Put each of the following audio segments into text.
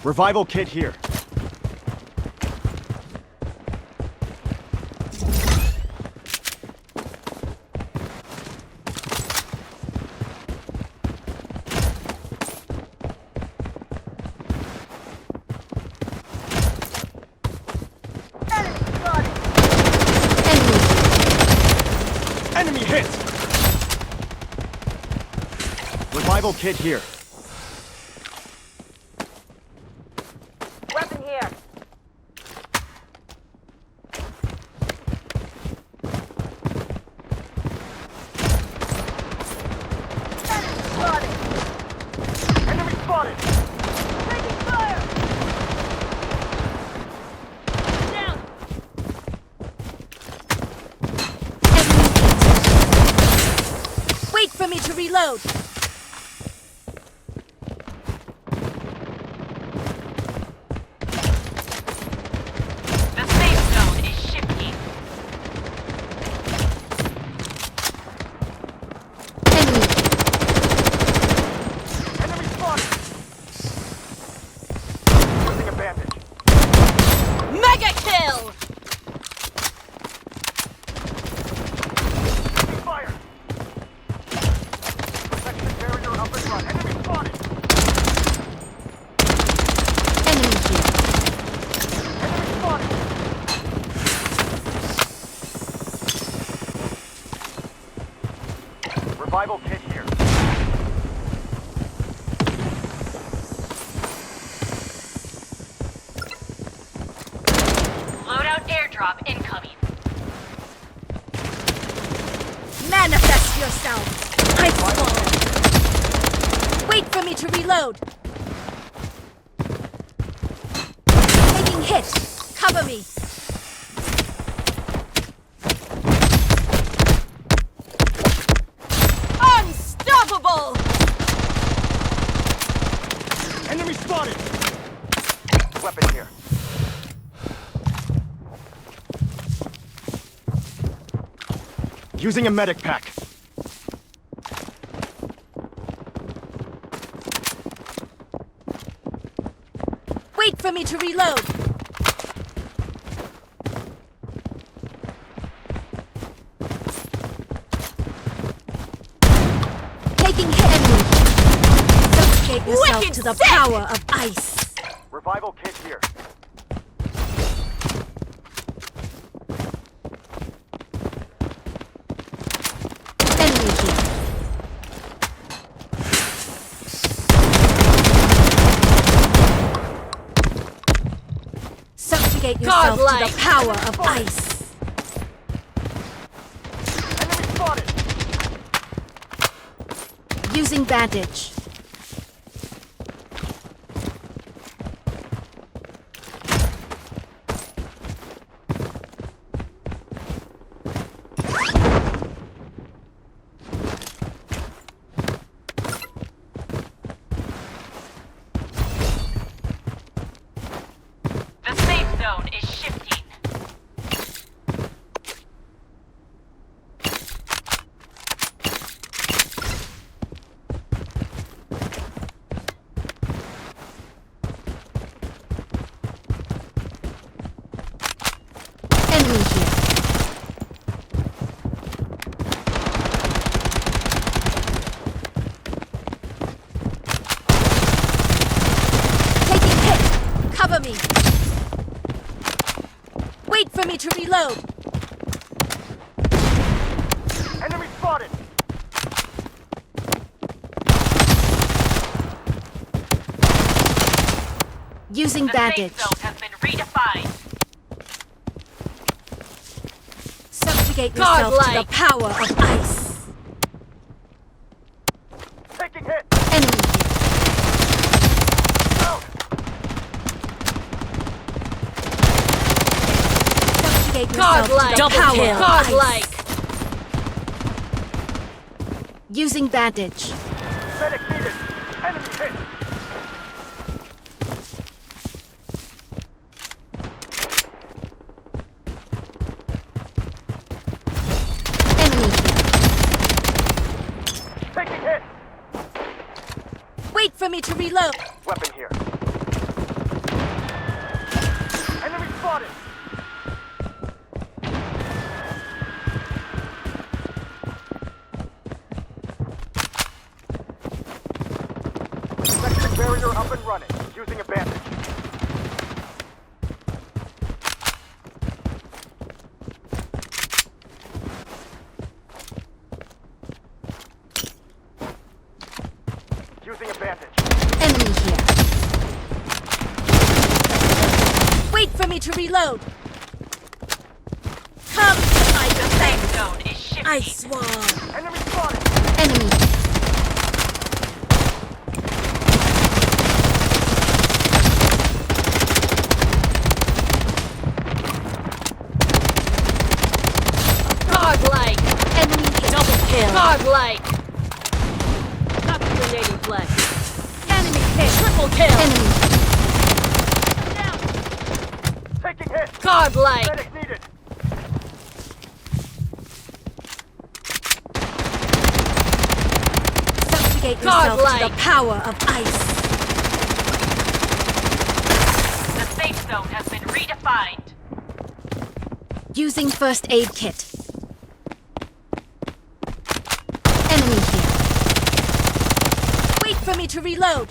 Revival kit here. Enemy hit! Revival kit here. Weapon here. Enemy spotted. Enemy spotted! Taking fire. Down. Wait for me to reload. The safe zone is shifting. Enemy spotted! Using a bandage. Mega kill! Taking fire! Protection barrier up and run. Enemy spotted! Enemy kill. Enemy spotted! Revival kit here. Loadout airdrop incoming. Manifest yourself. I fall. Wait for me to reload. Taking hit. Cover me. Unstoppable! Enemy spotted! Weapon here. Using a medic pack. Wait for me to reload. Taking hit. Enemy. Subjugate yourself Wicked to the sick! power of ice. Revival kit here. Enemy here. Subjugate yourself to Godlike. the power of ice. Enemy spotted! Using bandage. The safe zone is shifting. Enemy here. Taking hit. Cover me. Wait for me to reload. Enemy spotted! Using The bandage. safe zone has been redefined. Subjugate yourself to the Godlike. power of ice. Taking hit! Enemy here. Down! Subjugate yourself to the Double power kill. of Godlike. ice. Using bandage. Medic needed! Enemy hit! Enemy here. Taking hit! Wait for me to reload. Weapon here. reload. Come to my The safe defense. zone is shifting. Ice wall. Enemy spotted. Enemy. Godlike. Enemy hit. Double kill. Godlike. Not grenading flex. Enemy hit. Triple kill. Enemy. Taking hit. Godlike. Medic needed. Subjugate yourself to the Godlike. power of ice. The safe zone has been redefined. Using first aid kit. Enemy here. Wait for me to reload.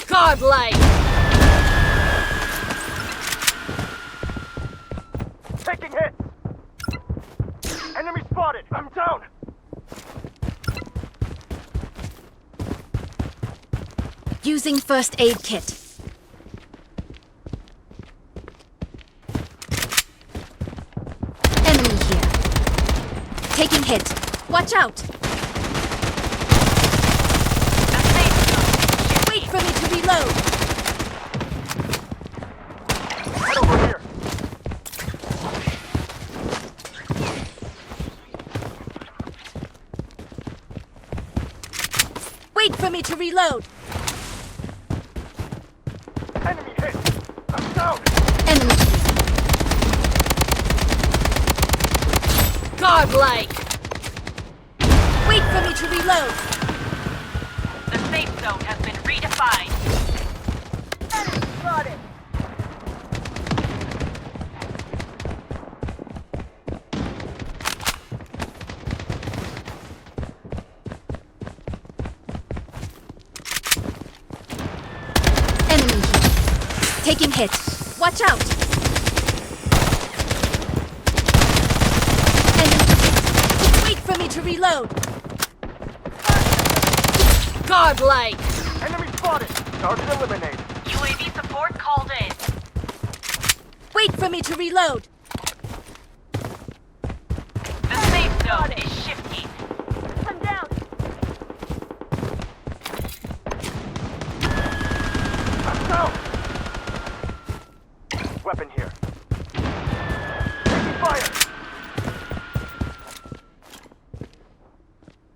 Godlike. Taking hit. Enemy spotted. I'm down. Using first aid kit. Enemy here. Taking hit. Watch out. The safe zone is shifting. Wait for me to reload. Head over here. Wait for me to reload. Enemy hit. I'm down. Enemy here. Godlike. Wait for me to reload. The safe zone has been redefined. Enemy spotted. Enemy here. Taking hit. Watch out. Enemy. Wait for me to reload. Godlike. Enemy spotted. Target eliminated. UAV support called in. Wait for me to reload. The safe zone is shifting. I'm down. I'm down. Weapon here. Taking fire.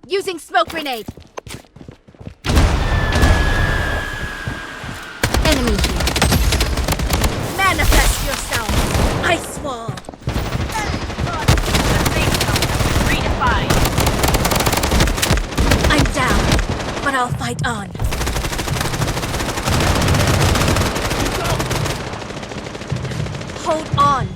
Using smoke grenade. Enemy here. Manifest yourself. Ice wall. The safe zone has been redefined. I'm down, but I'll fight on. Hold on.